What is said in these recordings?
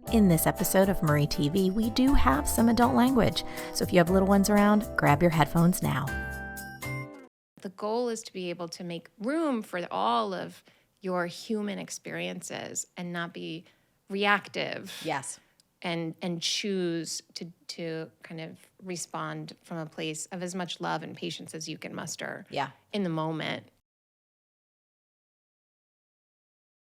In this episode of Marie TV, we do have some adult language. So if you have little ones around, grab your headphones now. The goal is to be able to make room for all of your human experiences and not be reactive. Yes. And choose to kind of respond from a place of as much love and patience as you can muster in the moment.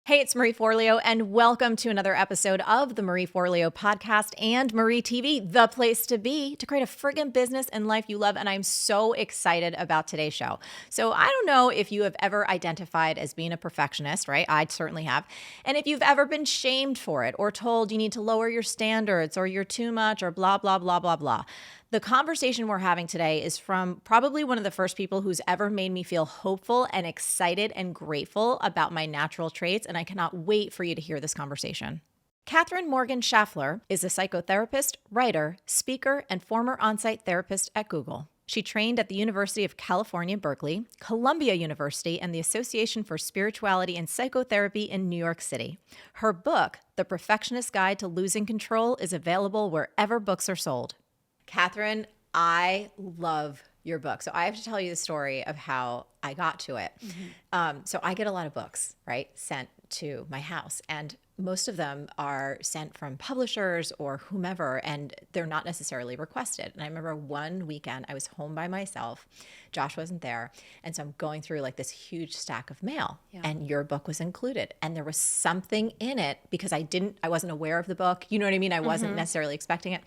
Hey, it's Marie Forleo, and welcome to another episode of the Marie Forleo podcast and Marie TV, the place to be to create a friggin' business and life you love. And I'm so excited about today's show. So I don't know if you have ever identified as being a perfectionist, right? I certainly have. And if you've ever been shamed for it or told you need to lower your standards or you're too much or blah, blah, blah, blah, blah. The conversation we're having today is from probably one of the first people who's ever made me feel hopeful and excited and grateful about my natural traits, and I cannot wait for you to hear this conversation. Katherine Morgan Schafler is a psychotherapist, writer, speaker, and former on-site therapist at Google. She trained at the University of California, Berkeley, Columbia University, and the Association for Spirituality and Psychotherapy in New York City. Her book, The Perfectionist Guide to Losing Control, is available wherever books are sold. Katherine, I love your book. So I have to tell you the story of how I got to it. So I get a lot of books, right, sent to my house. And most of them are sent from publishers or whomever, and they're not necessarily requested. And I remember one weekend I was home by myself. Josh wasn't there. And so I'm going through like this huge stack of mail, and your book was included. And there was something in it because I wasn't aware of the book. You know what I mean? I wasn't necessarily expecting it.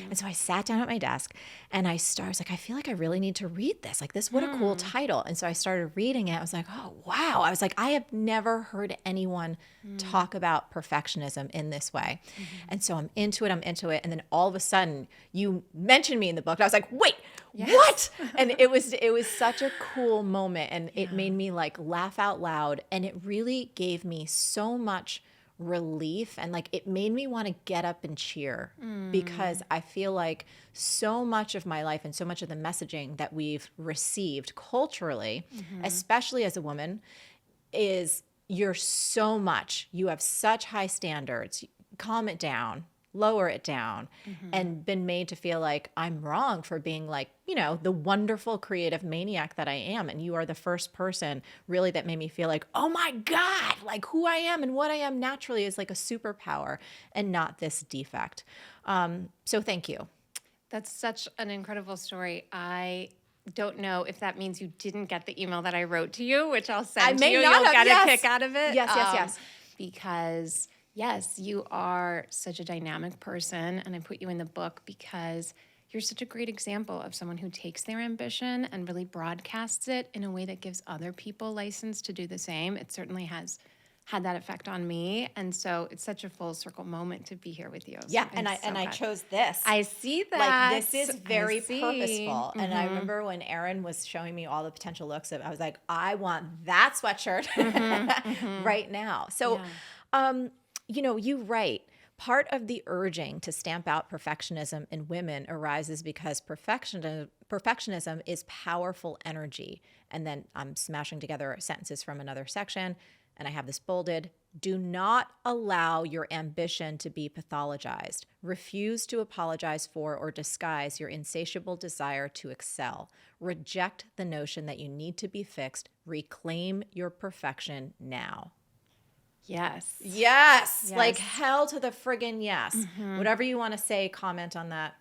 And so I sat down at my desk and I was like, I feel like I really need to read this. Like this, what a cool title. And so I started reading it. I was like, oh, wow. I was like, I have never heard anyone talk about perfectionism in this way. And so I'm into it. And then all of a sudden you mentioned me in the book. And I was like, wait, what? And it was such a cool moment. And it made me like laugh out loud. And it really gave me so much relief. And like, it made me want to get up and cheer because I feel like so much of my life and so much of the messaging that we've received culturally, especially as a woman, is you have such high standards, calm it down, lower it down, and been made to feel like I'm wrong for being like, the wonderful creative maniac that I am. And you are the first person really that made me feel like, oh my God, like who I am and what I am naturally is like a superpower and not this defect. So thank you. That's such an incredible story. I don't know if that means you didn't get the email that I wrote to you, which I'll send to you. You'll get a kick out of it. Yes. Because yes, you are such a dynamic person, and I put you in the book because you're such a great example of someone who takes their ambition and really broadcasts it in a way that gives other people license to do the same. It certainly has had that effect on me, and so it's such a full circle moment to be here with you. Yeah, and I chose this. I see that. Like this is very purposeful. And I remember when Erin was showing me all the potential looks of, I was like, I want that sweatshirt right now. So, you write. Part of the urging to stamp out perfectionism in women arises because perfectionism is powerful energy. And then I'm smashing together sentences from another section, and I have this bolded. Do not allow your ambition to be pathologized. Refuse to apologize for or disguise your insatiable desire to excel. Reject the notion that you need to be fixed. Reclaim your perfection now. Yes. Like hell to the friggin' yes. Whatever you want to say, comment on that.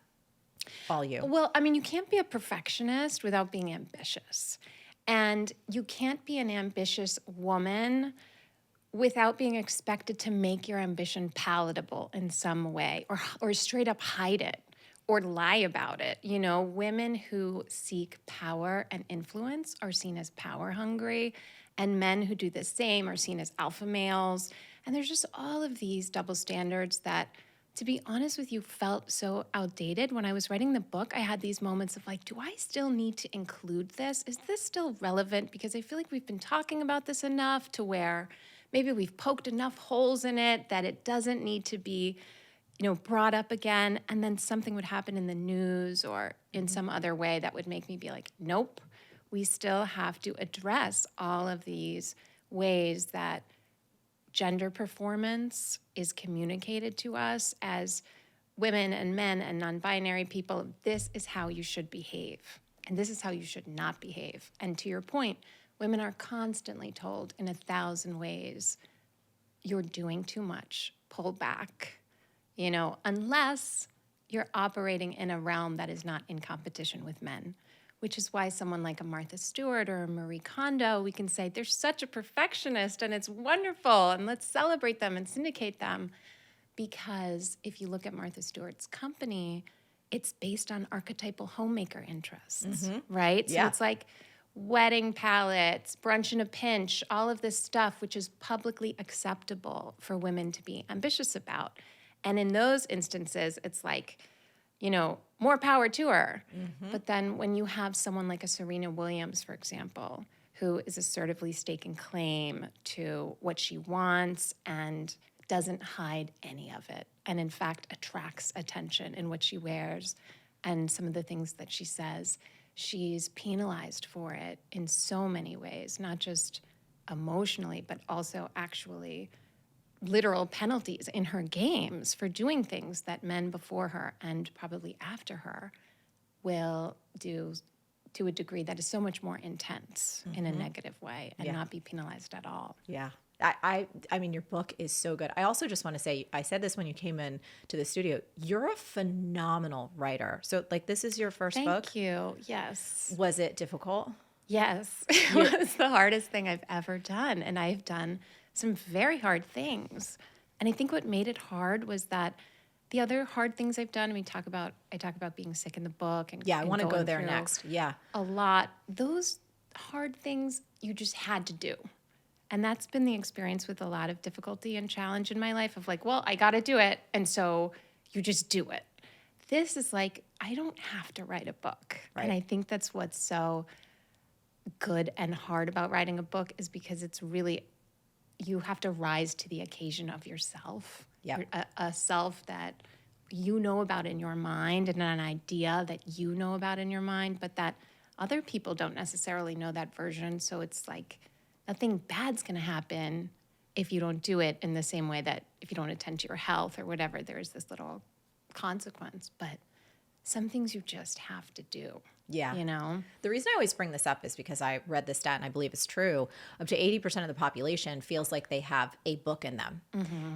All you. Well, I mean, you can't be a perfectionist without being ambitious. And you can't be an ambitious woman without being expected to make your ambition palatable in some way or straight up hide it or lie about it. Women who seek power and influence are seen as power hungry, and men who do the same are seen as alpha males. And there's just all of these double standards that, to be honest with you, felt so outdated. When I was writing the book, I had these moments of like, do I still need to include this? Is this still relevant? Because I feel like we've been talking about this enough to where maybe we've poked enough holes in it that it doesn't need to be, brought up again. And then something would happen in the news or in some other way that would make me be like, nope, we still have to address all of these ways that gender performance is communicated to us as women and men and non-binary people. This is how you should behave, and this is how you should not behave. And to your point, women are constantly told in 1,000 ways, you're doing too much, pull back, unless you're operating in a realm that is not in competition with men, which is why someone like a Martha Stewart or a Marie Kondo, we can say they're such a perfectionist and it's wonderful and let's celebrate them and syndicate them. Because if you look at Martha Stewart's company, it's based on archetypal homemaker interests, right? So it's like wedding palettes, brunch in a pinch, all of this stuff, which is publicly acceptable for women to be ambitious about. And in those instances, it's like, more power to her. But then when you have someone like a Serena Williams, for example, who is assertively staking claim to what she wants and doesn't hide any of it, and in fact attracts attention in what she wears and some of the things that she says, she's penalized for it in so many ways, not just emotionally, but also actually literal penalties in her games for doing things that men before her and probably after her will do to a degree that is so much more intense in a negative way and not be penalized at all. Yeah. I mean, your book is so good. I also just want to say, I said this when you came in to the studio, you're a phenomenal writer. So like, this is your first book? Thank you. Yes. Was it difficult? Yes. It was the hardest thing I've ever done. And I've done some very hard things. And I think what made it hard was that the other hard things I've done, I talk about being sick in the book. And I want to go going there through next. Yeah. A lot. Those hard things you just had to do. And that's been the experience with a lot of difficulty and challenge in my life of like, well, I got to do it. And so you just do it. This is like, I don't have to write a book. Right. And I think that's what's so good and hard about writing a book is because it's really, you have to rise to the occasion of yourself. Yep. A self that you know about in your mind and an idea that you know about in your mind, but that other people don't necessarily know that version. So it's like, nothing bad's going to happen if you don't do it in the same way that if you don't attend to your health or whatever, there's this little consequence. But some things you just have to do. Yeah. The reason I always bring this up is because I read this stat and I believe it's true. Up to 80% of the population feels like they have a book in them.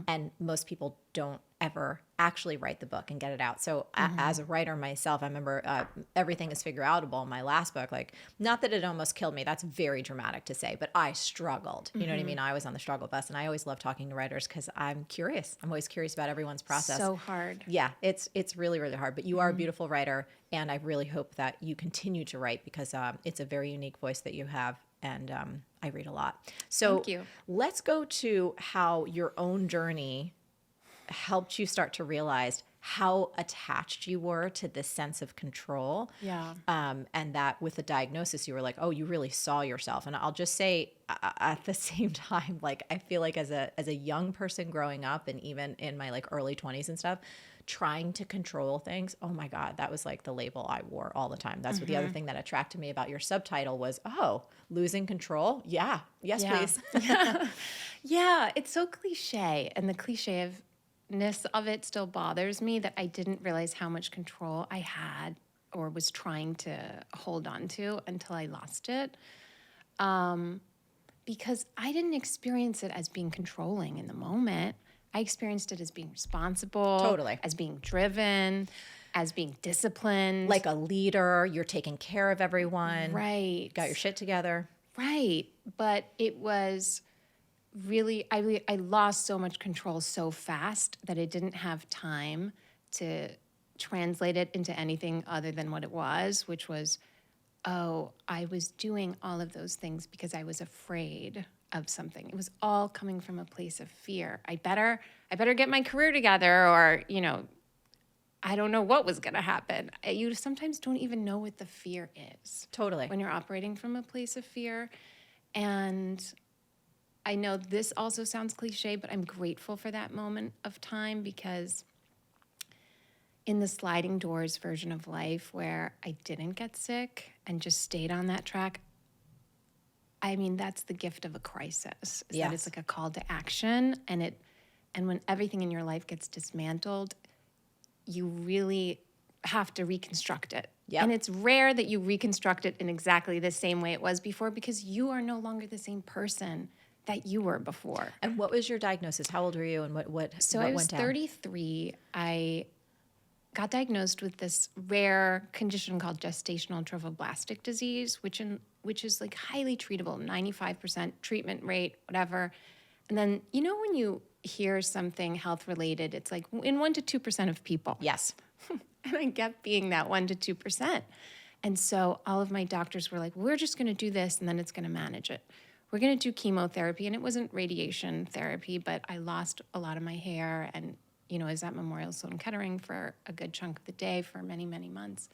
And most people don't ever actually write the book and get it out. So as a writer myself, I remember Everything is Figure Outable, my last book, like, not that it almost killed me. That's very dramatic to say, but I struggled. You know what I mean? I was on the struggle bus, and I always love talking to writers because I'm curious. I'm always curious about everyone's process. So hard. Yeah, it's really, really hard. But you are a beautiful writer, and I really hope that you continue to write because it's a very unique voice that you have, and I read a lot. So Thank you. Let's go to how your own journey helped you start to realize how attached you were to this sense of control. Yeah. And that with the diagnosis, you were like, oh, you really saw yourself. And I'll just say at the same time, like, I feel like as a young person growing up and even in my like early 20s and stuff, trying to control things. Oh my God, that was like the label I wore all the time. That's what the other thing that attracted me about your subtitle was, oh, losing control. Yeah. Yes, please. Yeah. It's so cliche. And the cliche of it still bothers me that I didn't realize how much control I had or was trying to hold on to until I lost it. Because I didn't experience it as being controlling in the moment. I experienced it as being responsible, Totally. as being driven, as being disciplined. Like a leader, you're taking care of everyone. Right. Got your shit together. Right. But it was really, I lost so much control so fast that I didn't have time to translate it into anything other than what it was, which was, oh, I was doing all of those things because I was afraid of something. It was all coming from a place of fear. I better get my career together, or, I don't know what was going to happen. You sometimes don't even know what the fear is. Totally. When you're operating from a place of fear. And I know this also sounds cliche, but I'm grateful for that moment of time because in the sliding doors version of life where I didn't get sick and just stayed on that track, that's the gift of a crisis. Is Yes. that it's like a call to action, and when everything in your life gets dismantled, you really have to reconstruct it. Yep. And it's rare that you reconstruct it in exactly the same way it was before, because you are no longer the same person that you were before. And what was your diagnosis? How old were you, and what So what I was went down? 33. I got diagnosed with this rare condition called gestational trophoblastic disease, which is like highly treatable, 95% treatment rate, whatever. And then, when you hear something health related, it's like in 1% to 2% of people. Yes. And I kept being that 1% to 2%. And so all of my doctors were like, we're just going to do this and then it's going to manage it. We're going to do chemotherapy. And it wasn't radiation therapy, but I lost a lot of my hair. And, I was at Memorial Sloan Kettering for a good chunk of the day for many, many months.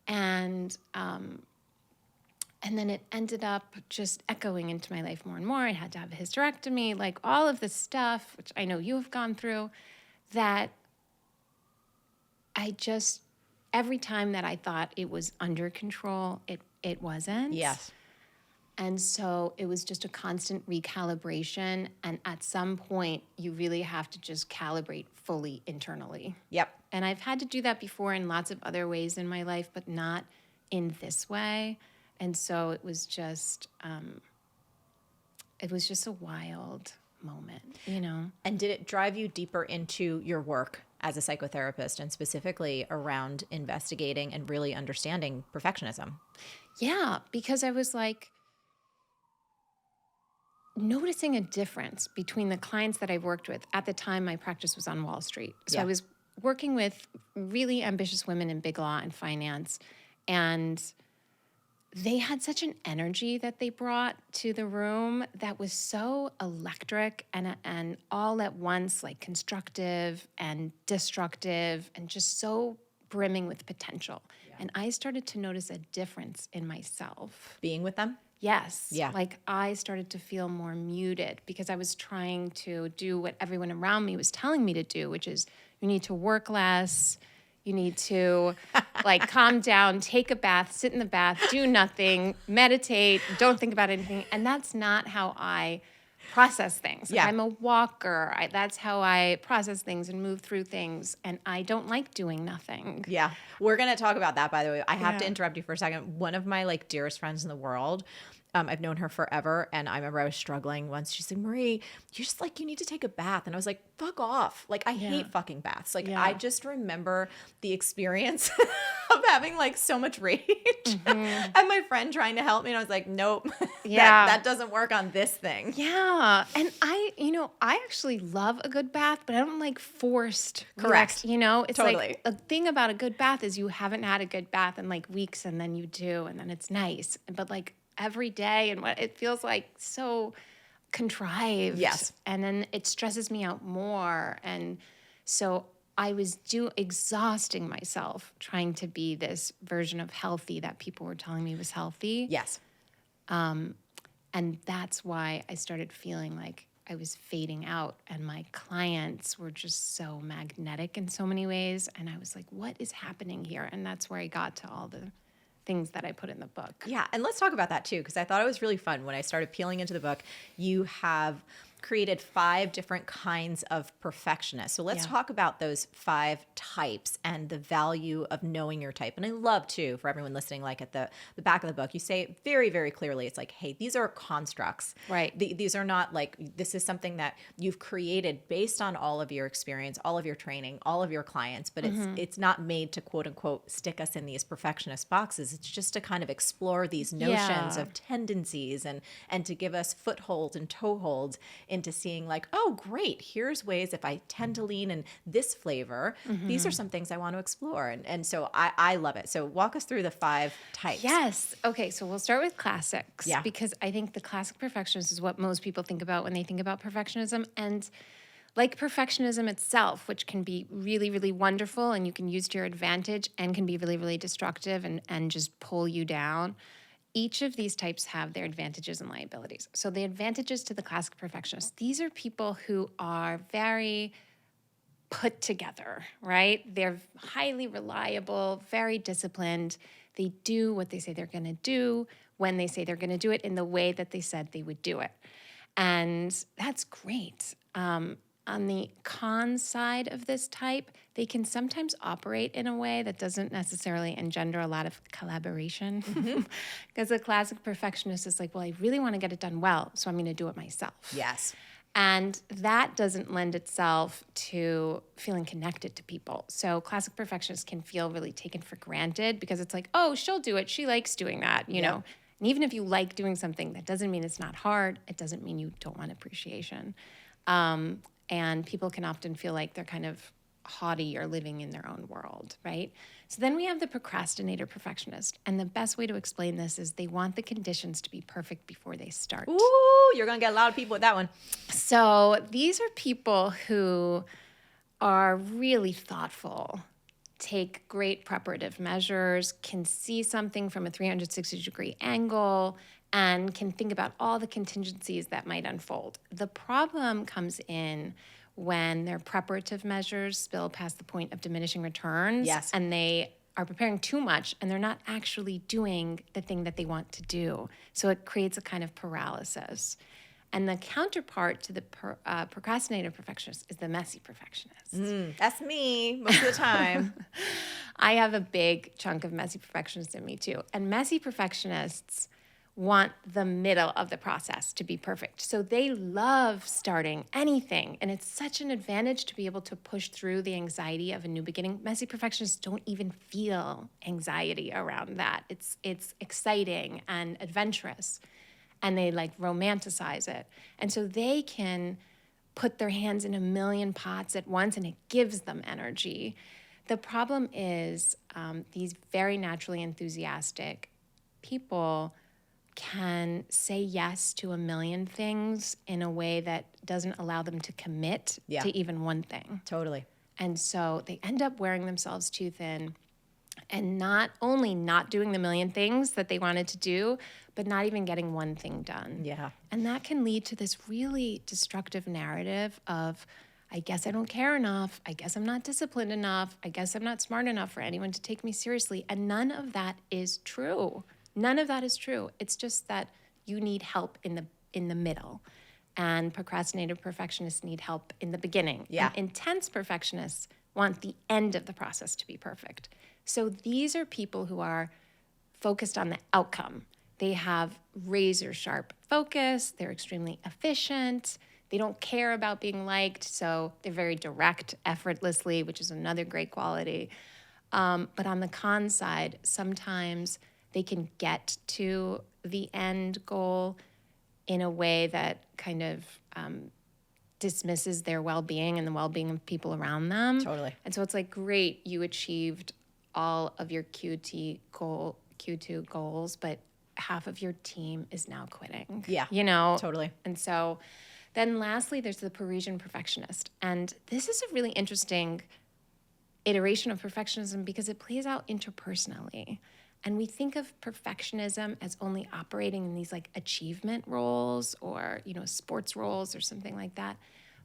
And then it ended up just echoing into my life more and more. I had to have a hysterectomy, like all of this stuff, which I know you have gone through, that every time that I thought it was under control, it wasn't. Yes. And so it was just a constant recalibration. And at some point, you really have to just calibrate fully internally. Yep. And I've had to do that before in lots of other ways in my life, but not in this way. And so it was just a wild moment, And did it drive you deeper into your work as a psychotherapist, and specifically around investigating and really understanding perfectionism? Yeah, because I was like noticing a difference between the clients that I've worked with. At the time, my practice was on Wall Street. So Yeah. I was working with really ambitious women in big law and finance, and they had such an energy that they brought to the room that was so electric and all at once, like constructive and destructive and just so brimming with potential. Yeah. And I started to notice a difference in myself. Being with them? Yes. Yeah. Like I started to feel more muted because I was trying to do what everyone around me was telling me to do, which is you need to work less. You need to like calm down, take a bath, sit in the bath, do nothing, meditate, don't think about anything. And that's not how I process things. Yeah. I'm a walker. That's how I process things and move through things. And I don't like doing nothing. Yeah. We're going to talk about that, by the way. I have to Yeah. interrupt you for a second. One of my dearest friends in the world, I've known her forever. And I remember I was struggling once. She's like, Marie, you need to take a bath. And I was like, fuck off. I hate fucking baths. Yeah. I just remember the experience of having so much rage and my friend trying to help me. And I was like, nope, Yeah. that doesn't work on this thing. Yeah. And I actually love a good bath, but I don't like forced. Correct. It's Totally. like the thing about a good bath is you haven't had a good bath in weeks and then you do, and then it's nice. But every day and what it feels like so contrived. Yes. And then it stresses me out more. And so I was exhausting myself trying to be this version of healthy that people were telling me was healthy. Yes. And that's why I started feeling like I was fading out, and my clients were just so magnetic in so many ways. And I was like, what is happening here? And that's where I got to all the things that I put in the book. Yeah, and let's talk about that too, because I thought it was really fun. When I started peeling into the book, you have created 5 different kinds of perfectionists. So let's talk about those 5 types and the value of knowing your type. And I love too, for everyone listening, at the back of the book, you say very, very clearly, it's like, hey, these are constructs. Right. These are not this is something that you've created based on all of your experience, all of your training, all of your clients, but it's not made to quote unquote stick us in these perfectionist boxes. It's just to kind of explore these notions of tendencies and to give us footholds and toeholds into seeing oh, great, here's ways if I tend to lean in this flavor, these are some things I want to explore. And so I love it. So walk us through the 5 types. Yes. Okay, so we'll start with classics. Yeah. Because I think the classic perfectionist is what most people think about when they think about perfectionism. And like perfectionism itself, which can be really, really wonderful and you can use to your advantage and can be really, really destructive and just pull you down. Each of these types have their advantages and liabilities. So the advantages to the classic perfectionist, these are people who are very put together, right? They're highly reliable, very disciplined. They do what they say they're going to do when they say they're going to do it in the way that they said they would do it. And that's great. On the con side of this type, they can sometimes operate in a way that doesn't necessarily engender a lot of collaboration. Because a classic perfectionist is like, well, I really want to get it done well, so I'm going to do it myself. Yes. And that doesn't lend itself to feeling connected to people. So classic perfectionists can feel really taken for granted because it's like, oh, she'll do it. She likes doing that, you know. And even if you like doing something, that doesn't mean it's not hard. It doesn't mean you don't want appreciation. And people can often feel like they're kind of haughty or living in their own world, right? So then we have the procrastinator perfectionist. And the best way to explain this is they want the conditions to be perfect before they start. Ooh, you're going to get a lot of people with that one. So these are people who are really thoughtful, take great preparative measures, can see something from a 360-degree angle, and can think about all the contingencies that might unfold. The problem comes in when their preparative measures spill past the point of diminishing returns. Yes. And they are preparing too much and they're not actually doing the thing that they want to do. So it creates a kind of paralysis. And the counterpart to the procrastinator perfectionist is the messy perfectionist. That's me most of the time. I have a big chunk of messy perfectionists in me too. And messy perfectionists want the middle of the process to be perfect. So they love starting anything. And it's such an advantage to be able to push through the anxiety of a new beginning. Messy perfectionists don't even feel anxiety around that. It's exciting and adventurous. And they like romanticize it. And so they can put their hands in a million pots at once and it gives them energy. The problem is these very naturally enthusiastic people can say yes to a million things in a way that doesn't allow them to commit to even one thing. Totally. And so they end up wearing themselves too thin and not only not doing the million things that they wanted to do, but not even getting one thing done. Yeah. And that can lead to this really destructive narrative of, I guess I don't care enough. I guess I'm not disciplined enough. I guess I'm not smart enough for anyone to take me seriously. And none of that is true. None of that is true. It's just that you need help in the middle. And procrastinator perfectionists need help in the beginning. Yeah. And intense perfectionists want the end of the process to be perfect. So these are people who are focused on the outcome. They have razor sharp focus. They're extremely efficient. They don't care about being liked. So they're very direct, effortlessly, which is another great quality. But on the con side, sometimes they can get to the end goal in a way that kind of dismisses their well-being and the well-being of people around them. Totally. And so it's like, great, you achieved all of your Q2 goals, but half of your team is now quitting. Yeah, you know? totally. And so then lastly, there's the Parisian perfectionist. And this is a really interesting iteration of perfectionism because it plays out interpersonally. And we think of perfectionism as only operating in these like achievement roles or, you know, sports roles or something like that.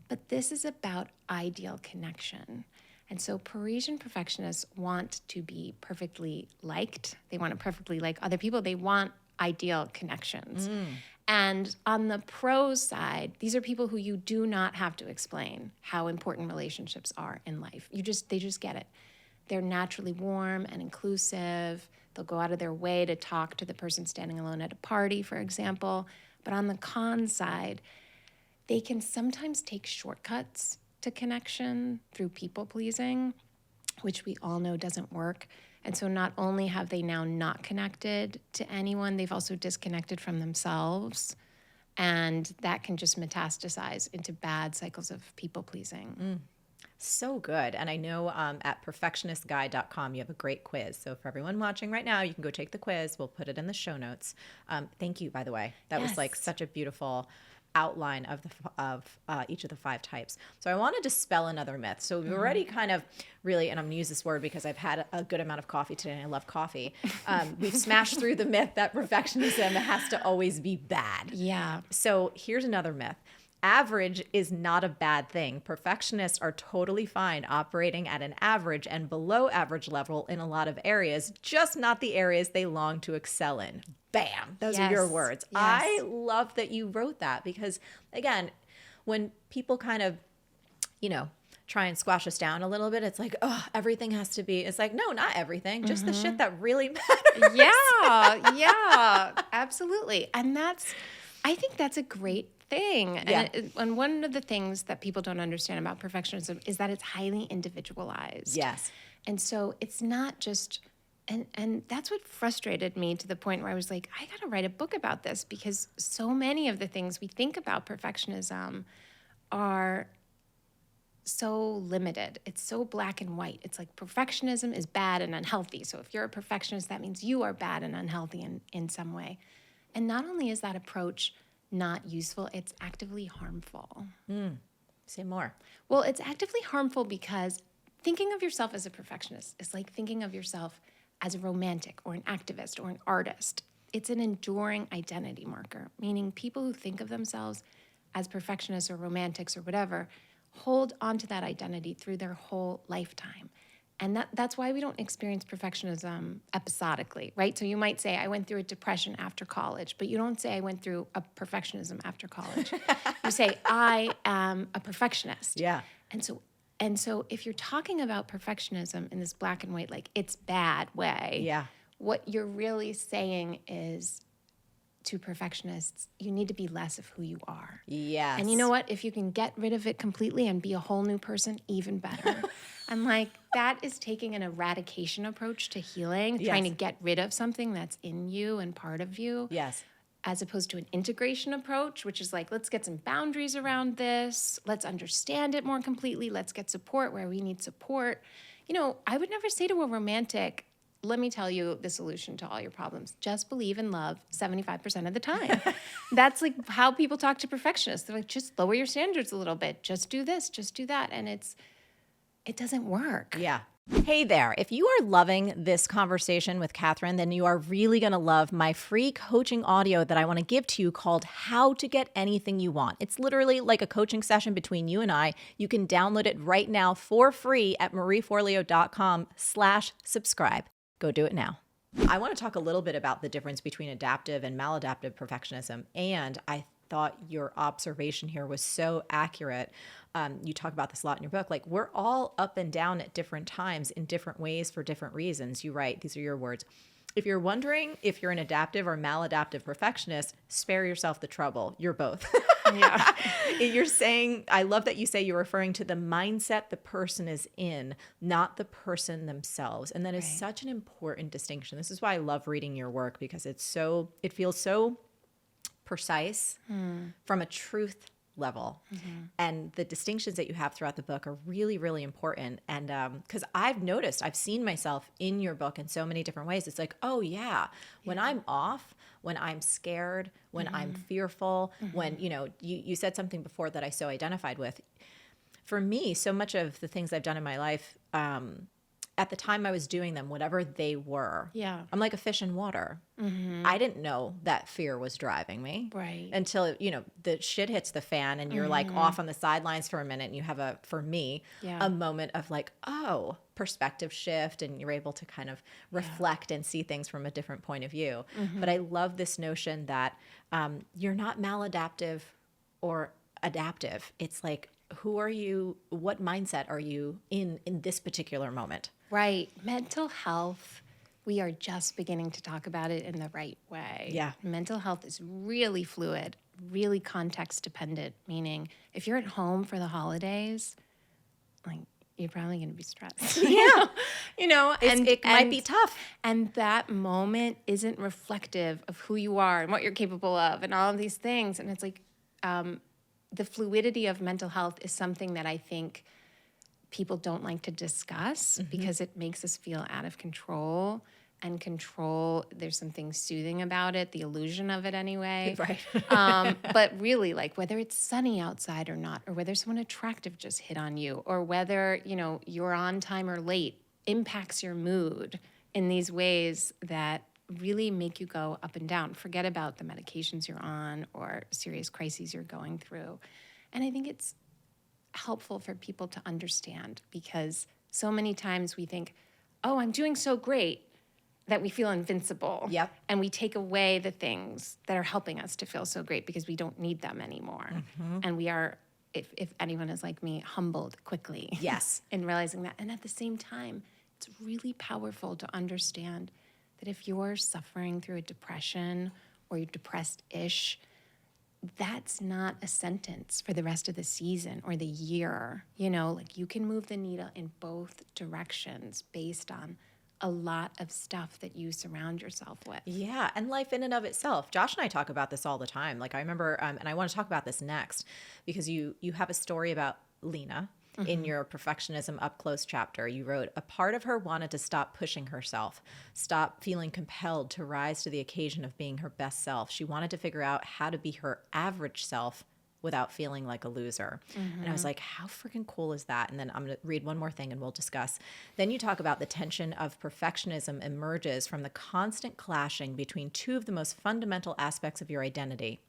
But this is about ideal connection. And so Parisian perfectionists want to be perfectly liked. They want to perfectly like other people. They want ideal connections. And on the pros side, these are people who you do not have to explain how important relationships are in life. They just get it. They're naturally warm and inclusive. They'll go out of their way to talk to the person standing alone at a party, for example. But on the con side, they can sometimes take shortcuts to connection through people pleasing, which we all know doesn't work. And so not only have they now not connected to anyone, they've also disconnected from themselves. And that can just metastasize into bad cycles of people pleasing. So good. And I know at perfectionistguide.com, you have a great quiz. So for everyone watching right now, you can go take the quiz. We'll put it in the show notes. Thank you, by the way. That was like such a beautiful outline of each of the 5 types. So I want to dispel another myth. So we've already kind of really, and I'm going to use this word because I've had a good amount of coffee today and I love coffee. We've smashed through the myth that perfectionism has to always be bad. Yeah. So here's another myth. Average is not a bad thing. Perfectionists are totally fine operating at an average and below average level in a lot of areas, just not the areas they long to excel in. Bam. Those are your words. Yes. I love that you wrote that because, again, when people kind of, try and squash us down a little bit, it's like, oh, everything has to be. It's like, no, not everything. Just the shit that really matters. Yeah, absolutely. And I think that's a great thing. Yeah. And one of the things that people don't understand about perfectionism is that it's highly individualized. Yes. And so it's not just, and that's what frustrated me to the point where I was like, I got to write a book about this because so many of the things we think about perfectionism are so limited. It's so black and white. It's like perfectionism is bad and unhealthy. So if you're a perfectionist, that means you are bad and unhealthy in some way. And not only is that approach not useful, it's actively harmful. Say more. Well, it's actively harmful because thinking of yourself as a perfectionist is like thinking of yourself as a romantic or an activist or an artist. It's an enduring identity marker, meaning people who think of themselves as perfectionists or romantics or whatever hold onto that identity through their whole lifetime. And that's why we don't experience perfectionism episodically, right? So you might say, I went through a depression after college, but you don't say I went through a perfectionism after college. You say, I am a perfectionist. Yeah. And so if you're talking about perfectionism in this black and white, like it's bad way, Yeah. what you're really saying is to perfectionists, you need to be less of who you are. Yes. And you know what? If you can get rid of it completely and be a whole new person, even better. And like that is taking an eradication approach to healing, trying to get rid of something that's in you and part of you. Yes. As opposed to an integration approach, which is like, let's get some boundaries around this. Let's understand it more completely. Let's get support where we need support. I would never say to a romantic, let me tell you the solution to all your problems. Just believe in love 75% of the time. That's like how people talk to perfectionists. They're like, just lower your standards a little bit. Just do this, just do that. And it doesn't work. Yeah. Hey there. If you are loving this conversation with Katherine, then you are really going to love my free coaching audio that I want to give to you called How to Get Anything You Want. It's literally like a coaching session between you and I. You can download it right now for free at marieforleo.com/subscribe. Go do it now. I want to talk a little bit about the difference between adaptive and maladaptive perfectionism. And I thought your observation here was so accurate. You talk about this a lot in your book. Like, we're all up and down at different times in different ways for different reasons. You write, these are your words. If you're wondering if you're an adaptive or maladaptive perfectionist, spare yourself the trouble. You're both. Yeah. You're saying, I love that you say you're referring to the mindset the person is in, not the person themselves. And that is such an important distinction. This is why I love reading your work, because it feels so precise from a truth level. And the distinctions that you have throughout the book are really, really important. And because I've seen myself in your book in so many different ways. It's like, oh yeah, when I'm off, when I'm scared, when I'm fearful, when, you said something before that I so identified with. For me, so much of the things I've done in my life, at the time I was doing them, whatever they were, I'm like a fish in water. I didn't know that fear was driving me. Right. Until, the shit hits the fan and you're like off on the sidelines for a minute and you have for me, a moment of like, oh, perspective shift, and you're able to kind of reflect and see things from a different point of view. But I love this notion that you're not maladaptive or adaptive. It's like, who are you? What mindset are you in this particular moment? Right. Mental health, we are just beginning to talk about it in the right way. Yeah. Mental health is really fluid, really context dependent, meaning if you're at home for the holidays, like, you're probably going to be stressed. Yeah. It might be tough. And that moment isn't reflective of who you are and what you're capable of and all of these things. And it's like, the fluidity of mental health is something that I think people don't like to discuss because it makes us feel out of control. And control, there's something soothing about it, the illusion of it anyway. Right. But really, like, whether it's sunny outside or not, or whether someone attractive just hit on you, or whether, you're on time or late, impacts your mood in these ways that really make you go up and down. Forget about the medications you're on or serious crises you're going through. And I think it's helpful for people to understand, because so many times we think, oh, I'm doing so great, that we feel invincible. Yep. And we take away the things that are helping us to feel so great because we don't need them anymore. And we are, if anyone is like me, humbled quickly. Yes. In realizing that. And at the same time, it's really powerful to understand that if you're suffering through a depression or you're depressed-ish, that's not a sentence for the rest of the season or the year. You know, like you can move the needle in both directions based on a lot of stuff that you surround yourself with. Yeah, and life in and of itself. Josh and I talk about this all the time. Like I remember, and I want to talk about this next, because you have a story about Lena in your Perfectionism Up Close chapter. You wrote, a part of her wanted to stop pushing herself, stop feeling compelled to rise to the occasion of being her best self. She wanted to figure out how to be her average self without feeling like a loser. And I was like, how freaking cool is that? And then I'm going to read one more thing and we'll discuss. Then you talk about the tension of perfectionism emerges from the constant clashing between two of the most fundamental aspects of your identity.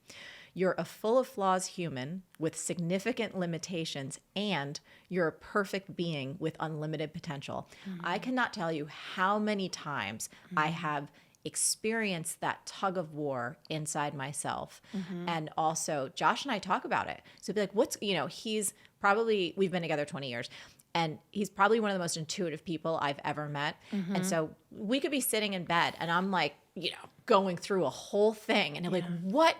You're a full of flaws human with significant limitations, and you're a perfect being with unlimited potential. I cannot tell you how many times I have experience that tug of war inside myself. And also Josh and I talk about it. So be like, he's probably, we've been together 20 years and he's probably one of the most intuitive people I've ever met. And so we could be sitting in bed and I'm like, going through a whole thing and I'm like, what?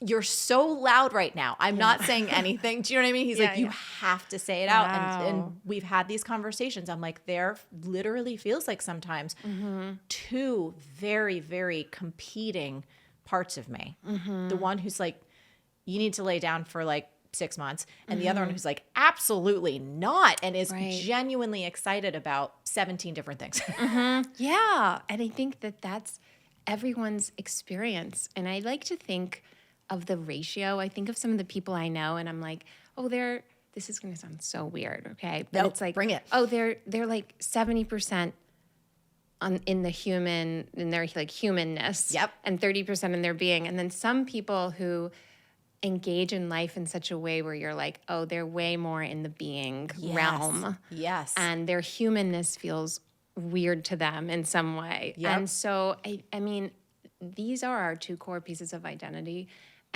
You're so loud right now. I'm not saying anything. Do you know what I mean? He's like, you have to say it out. And we've had these conversations. I'm like, there literally feels like sometimes two very, very competing parts of me. The one who's like, you need to lay down for like 6 months. And the other one who's like, absolutely not. And is genuinely excited about 17 different things. Yeah. And I think that that's everyone's experience. And I like to think of the ratio. I think of some of the people I know and I'm like, oh, this is going to sound so weird, okay? But it's like, bring it. Oh, they're like 70% in their like humanness. Yep. And 30% in their being. And then some people who engage in life in such a way where you're like, oh, they're way more in the being realm. Yes. And their humanness feels weird to them in some way. Yep. And so, I mean, these are our two core pieces of identity.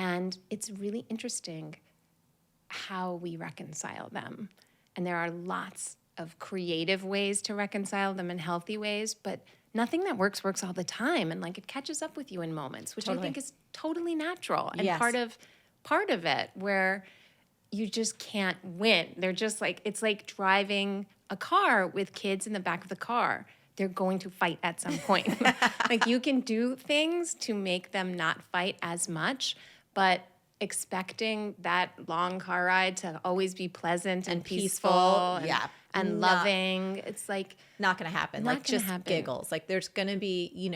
And it's really interesting how we reconcile them. And there are lots of creative ways to reconcile them in healthy ways, but nothing that works all the time. And like it catches up with you in moments, which I think is totally natural and part of it where you just can't win. They're just like, it's like driving a car with kids in the back of the car. They're going to fight at some point. Like you can do things to make them not fight as much, but expecting that long car ride to always be pleasant and peaceful and loving, it's like not going to happen. Like just giggles. Like there's going to be,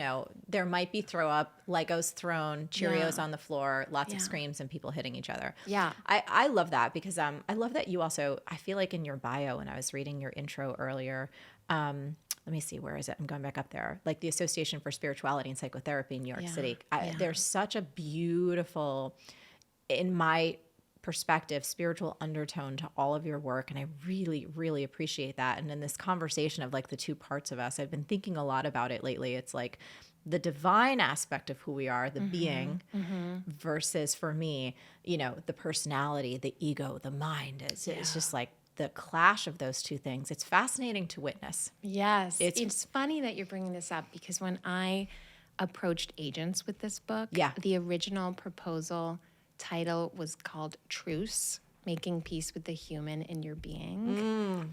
there might be throw up, Legos thrown, Cheerios on the floor, lots of screams and people hitting each other. Yeah. I love that because I love that you also, I feel like in your bio, when I was reading your intro earlier, let me see, where is it? I'm going back up there. Like the Association for Spirituality and Psychotherapy in New York City. There's such a beautiful, in my perspective, spiritual undertone to all of your work. And I really, really appreciate that. And in this conversation of like the two parts of us, I've been thinking a lot about it lately. It's like the divine aspect of who we are, the being, versus for me, the personality, the ego, the mind. It's just like, the clash of those two things. It's fascinating to witness. Yes. It's funny that you're bringing this up because when I approached agents with this book, the original proposal title was called Truce, Making Peace with the Human in Your Being.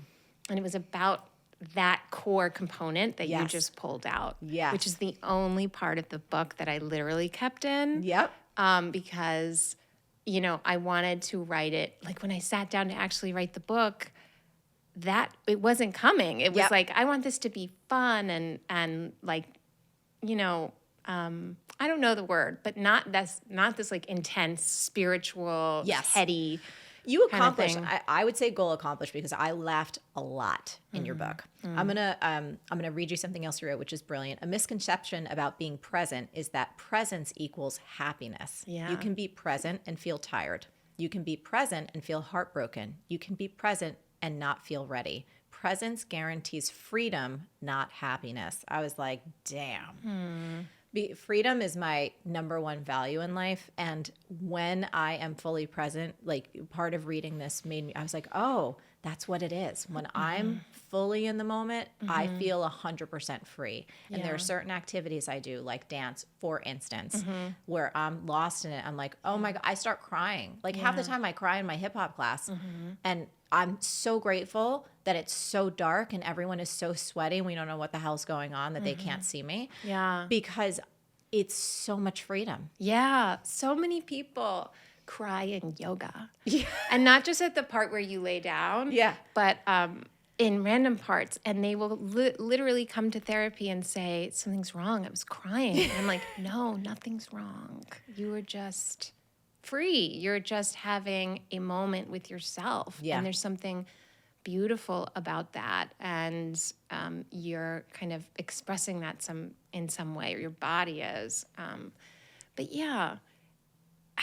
And it was about that core component that you just pulled out, which is the only part of the book that I literally kept in. Because I wanted to write it, like when I sat down to actually write the book, that it wasn't coming. It was like, I want this to be fun and like, I don't know the word, but not this like intense, spiritual, heady. You accomplished, I would say goal accomplished because I laughed a lot in your book. I'm gonna read you something else you wrote, which is brilliant. A misconception about being present is that presence equals happiness. You can be present and feel tired. You can be present and feel heartbroken. You can be present and not feel ready. Presence guarantees freedom, not happiness. I was like, damn. Freedom is my number one value in life. And when I am fully present, like part of reading this made me, I was like, oh, that's what it is. When I'm fully in the moment, I feel 100% free. And there are certain activities I do, like dance, for instance, where I'm lost in it. I'm like, oh my God, I start crying. Like half the time I cry in my hip hop class. And I'm so grateful that it's so dark and everyone is so sweaty and we don't know what the hell's going on, that they can't see me. Yeah. Because it's so much freedom. Yeah. So many people cry in yoga. Yeah. And not just at the part where you lay down. Yeah. But in random parts. And they will literally come to therapy and say, something's wrong. I was crying. And I'm like, no, nothing's wrong. You were just free. You're just having a moment with yourself. Yeah. And there's something beautiful about that. And you're kind of expressing that in some way, or your body is. But yeah,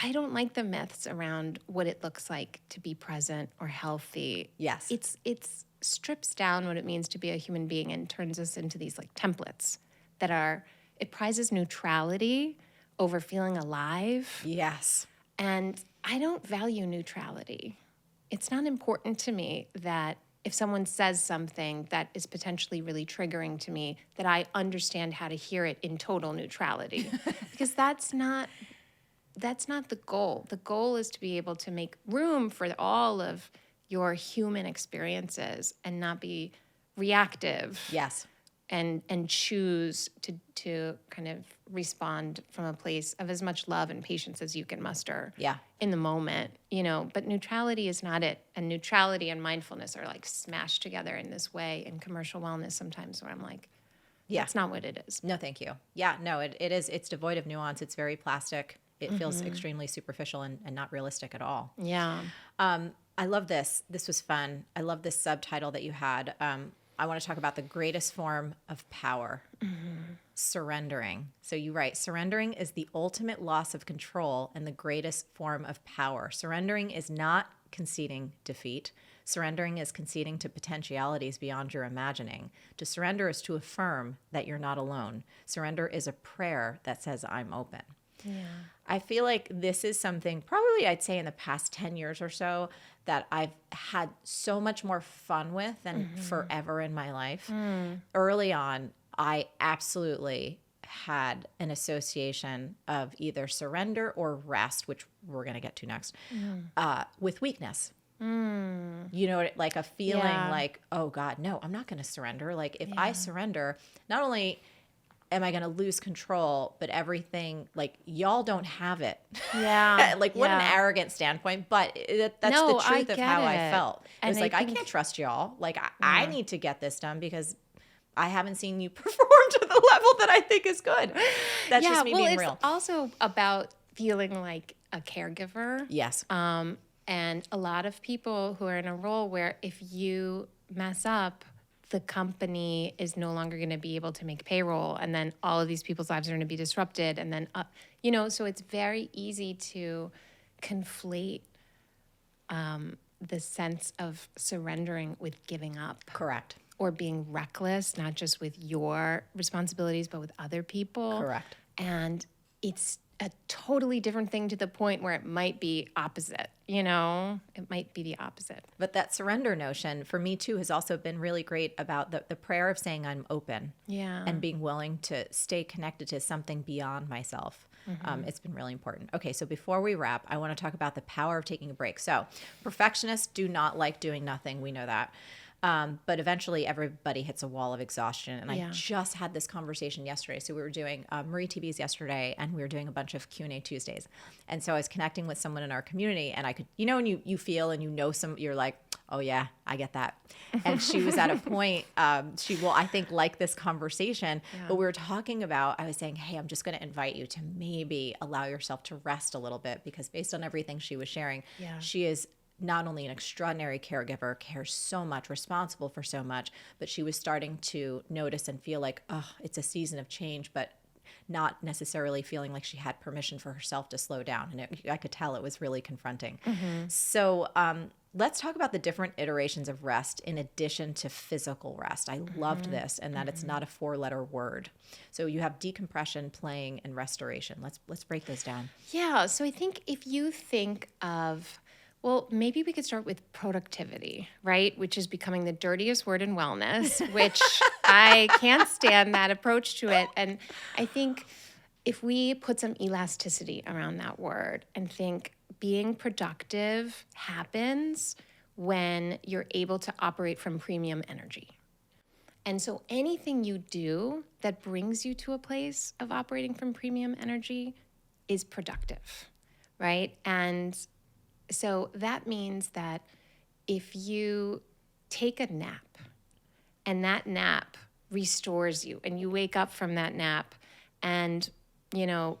I don't like the myths around what it looks like to be present or healthy. Yes. It's strips down what it means to be a human being and turns us into these like templates that it prizes neutrality over feeling alive. Yes. And I don't value neutrality. It's not important to me that if someone says something that is potentially really triggering to me, that I understand how to hear it in total neutrality. Because that's not the goal. The goal is to be able to make room for all of your human experiences and not be reactive. Yes. And choose to kind of respond from a place of as much love and patience as you can muster in the moment, but neutrality is not it. And neutrality and mindfulness are like smashed together in this way in commercial wellness sometimes, where I'm like, that's not what it is. No, thank you. Yeah, no, it is. It's devoid of nuance. It's very plastic. It feels extremely superficial and not realistic at all. Yeah. I love this. This was fun. I love this subtitle that you had. I want to talk about the greatest form of power, surrendering. So you write, surrendering is the ultimate loss of control and the greatest form of power. Surrendering is not conceding defeat. Surrendering is conceding to potentialities beyond your imagining. To surrender is to affirm that you're not alone. Surrender is a prayer that says, I'm open. Yeah. I feel like this is something probably I'd say in the past 10 years or so that I've had so much more fun with than forever in my life. Early on, I absolutely had an association of either surrender or rest, which we're going to get to next, with weakness. You know, like a feeling like, oh God, no, I'm not going to surrender. Like if I surrender, not only am I going to lose control, but everything, like, y'all don't have it. Yeah. Like, what an arrogant standpoint, but that's the truth of how I felt. It was like, I can't trust y'all. Like, I need to get this done because I haven't seen you perform to the level that I think is good. That's just me being real. It's also about feeling like a caregiver. Yes. And a lot of people who are in a role where if you mess up, the company is no longer going to be able to make payroll, and then all of these people's lives are going to be disrupted. And then, so it's very easy to conflate the sense of surrendering with giving up. Correct. Or being reckless, not just with your responsibilities, but with other people. Correct. And it's a totally different thing to the point where it might be opposite, It might be the opposite. But that surrender notion for me too has also been really great about the prayer of saying I'm open. Yeah. And being willing to stay connected to something beyond myself. It's been really important. Okay, so before we wrap, I want to talk about the power of taking a break. So perfectionists do not like doing nothing. We know that. But eventually everybody hits a wall of exhaustion. And I just had this conversation yesterday. So we were doing Marie TV's yesterday, and we were doing a bunch of Q&A Tuesdays. And so I was connecting with someone in our community, and I could, when you feel and you're like, oh yeah, I get that. And she was at a point, she will, I think, like this conversation, but we were talking about, I was saying, hey, I'm just going to invite you to maybe allow yourself to rest a little bit, because based on everything she was sharing, she is not only an extraordinary caregiver, cares so much, responsible for so much, but she was starting to notice and feel like, oh, it's a season of change, but not necessarily feeling like she had permission for herself to slow down. And I could tell it was really confronting. So let's talk about the different iterations of rest in addition to physical rest. I loved this, and that it's not a 4-letter word. So you have decompression, playing, and restoration. Let's break those down. Yeah. So I think if you think of, well, maybe we could start with productivity, right? Which is becoming the dirtiest word in wellness, which I can't stand that approach to it. And I think if we put some elasticity around that word and think being productive happens when you're able to operate from premium energy. And so anything you do that brings you to a place of operating from premium energy is productive, right? And so that means that if you take a nap and that nap restores you and you wake up from that nap and,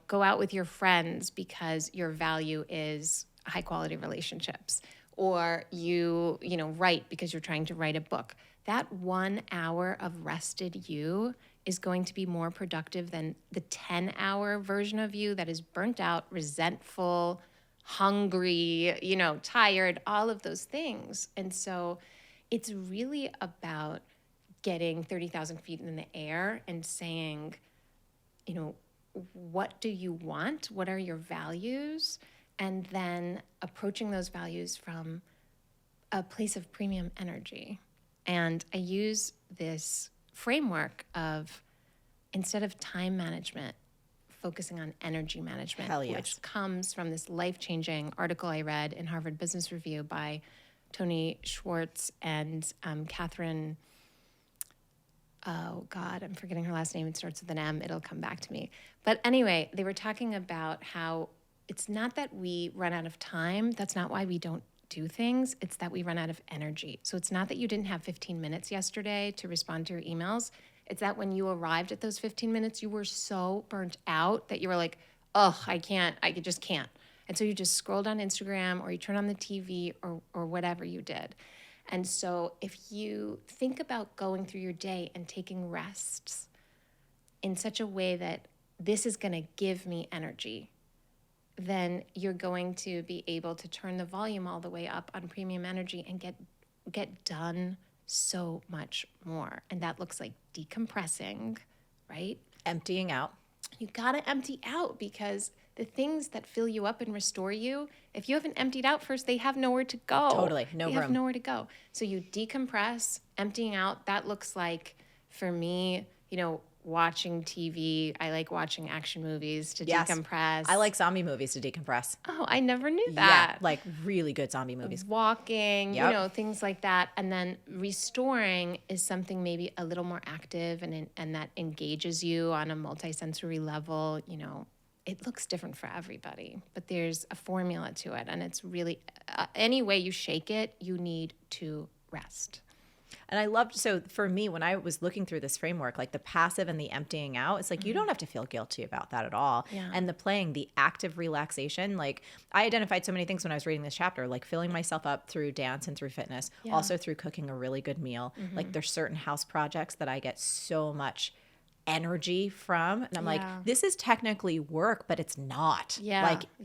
go out with your friends because your value is high quality relationships, or you write because you're trying to write a book, that 1 hour of rested you is going to be more productive than the 10-hour version of you that is burnt out, resentful, hungry, tired, all of those things. And so it's really about getting 30,000 feet in the air and saying, what do you want? What are your values? And then approaching those values from a place of premium energy. And I use this framework of, instead of time management, focusing on energy management, Hell yes. which comes from this life-changing article I read in Harvard Business Review by Tony Schwartz and Katherine, oh God, I'm forgetting her last name. It starts with an M. It'll come back to me. But anyway, they were talking about how it's not that we run out of time. That's not why we don't do things. It's that we run out of energy. So it's not that you didn't have 15 minutes yesterday to respond to your emails. It's that when you arrived at those 15 minutes, you were so burnt out that you were like, oh, I just can't. And so you just scrolled on Instagram or you turned on the TV or whatever you did. And so if you think about going through your day and taking rests in such a way that this is going to give me energy, then you're going to be able to turn the volume all the way up on premium energy and get done so much more. And that looks like decompressing, right? Emptying out. You got to empty out, because the things that fill you up and restore you, if you haven't emptied out first, they have nowhere to go. Totally. No room. room. They have nowhere to go. So you decompress, emptying out. That looks like, for me, watching TV. I like watching action movies to decompress. I like zombie movies to decompress. Oh, I never knew that. Yeah, like really good zombie movies. Walking, Yep. Things like that. And then restoring is something maybe a little more active and that engages you on a multisensory level. It looks different for everybody, but there's a formula to it. And it's really, any way you shake it, you need to rest. And I loved, so for me, when I was looking through this framework, like the passive and the emptying out, it's like, you don't have to feel guilty about that at all. Yeah. And the playing, the active relaxation, like I identified so many things when I was reading this chapter, like filling myself up through dance and through fitness, also through cooking a really good meal. Like there's certain house projects that I get so much energy from, and I'm like, this is technically work, but it's not.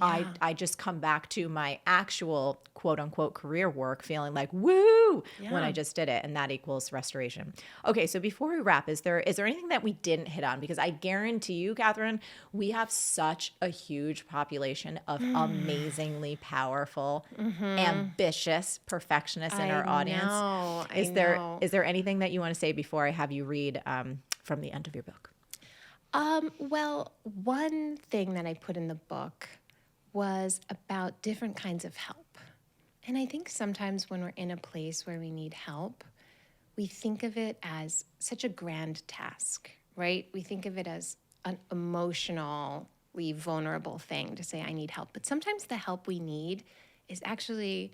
I just come back to my actual quote unquote career work feeling like woo when I just did it, and that equals restoration. Okay, so before we wrap, is there anything that we didn't hit on? Because I guarantee you, Katherine, we have such a huge population of amazingly powerful, ambitious perfectionists in our audience. Is there anything that you want to say before I have you read from the end of your book? Well, one thing that I put in the book was about different kinds of help. And I think sometimes when we're in a place where we need help, we think of it as such a grand task, right? We think of it as an emotionally vulnerable thing to say, I need help. But sometimes the help we need is actually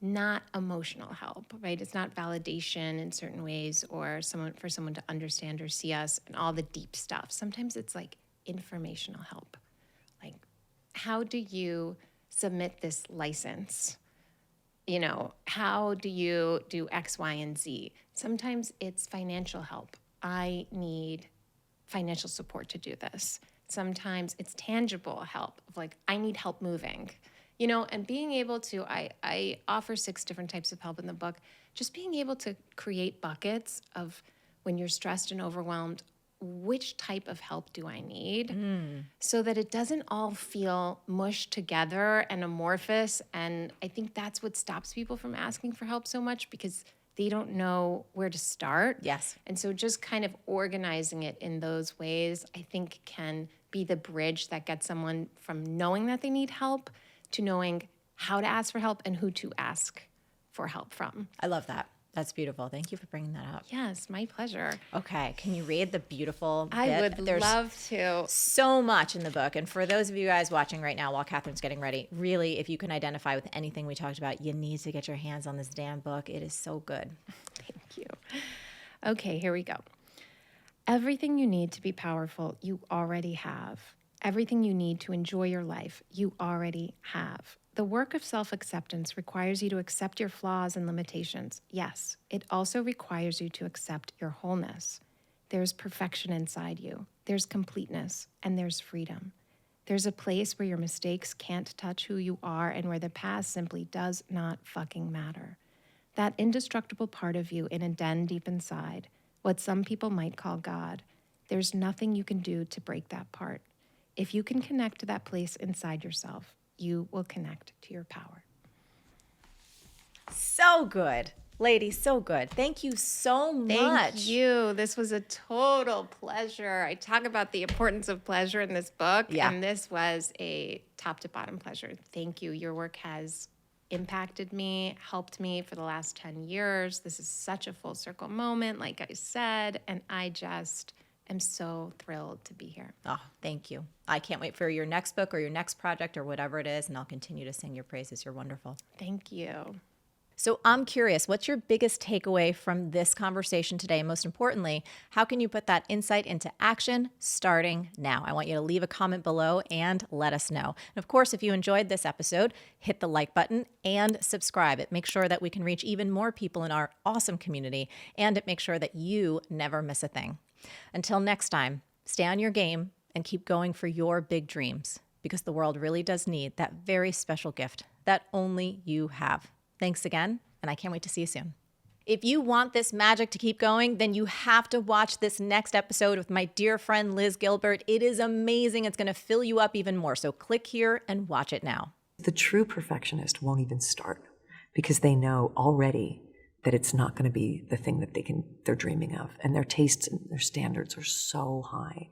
not emotional help, right? It's not validation in certain ways or for someone to understand or see us and all the deep stuff. Sometimes it's like informational help. Like, how do you submit this license? How do you do X, Y, and Z? Sometimes it's financial help. I need financial support to do this. Sometimes it's tangible help of like, I need help moving, and being able to, I offer 6 different types of help in the book, just being able to create buckets of when you're stressed and overwhelmed, which type of help do I need so that it doesn't all feel mushed together and amorphous. And I think that's what stops people from asking for help so much because they don't know where to start. Yes. And so just kind of organizing it in those ways, I think can be the bridge that gets someone from knowing that they need help to knowing how to ask for help and who to ask for help from. I love that. That's beautiful. Thank you for bringing that up. Yes, my pleasure. Okay. Can you read the beautiful bit? I would There's love to. so much in the book. And for those of you guys watching right now while Catherine's getting ready, really, if you can identify with anything we talked about, you need to get your hands on this damn book. It is so good. Thank you. Okay, here we go. Everything you need to be powerful, you already have. Everything you need to enjoy your life, you already have. The work of self-acceptance requires you to accept your flaws and limitations. Yes, it also requires you to accept your wholeness. There's perfection inside you. There's completeness, and there's freedom. There's a place where your mistakes can't touch who you are and where the past simply does not fucking matter. That indestructible part of you in a den deep inside, what some people might call God, there's nothing you can do to break that part. If you can connect to that place inside yourself, you will connect to your power. So good. Lady, so good. Thank you so much. Thank you. This was a total pleasure. I talk about the importance of pleasure in this book, and this was a top to bottom pleasure. Thank you. Your work has impacted me, helped me for the last 10 years. This is such a full circle moment, like I said, and I just am so thrilled to be here. Oh, thank you. I can't wait for your next book or your next project or whatever it is, and I'll continue to sing your praises. You're wonderful. Thank you. So I'm curious, what's your biggest takeaway from this conversation today? And most importantly, how can you put that insight into action starting now? I want you to leave a comment below and let us know. And of course, if you enjoyed this episode, hit the like button and subscribe. It makes sure that we can reach even more people in our awesome community, and it makes sure that you never miss a thing. Until next time, stay on your game and keep going for your big dreams, because the world really does need that very special gift that only you have. Thanks again, and I can't wait to see you soon. If you want this magic to keep going, then you have to watch this next episode with my dear friend Liz Gilbert. It is amazing. It's going to fill you up even more. So click here and watch it now. The true perfectionist won't even start because they know already that it's not going to be the thing that they're dreaming of. And their tastes and their standards are so high.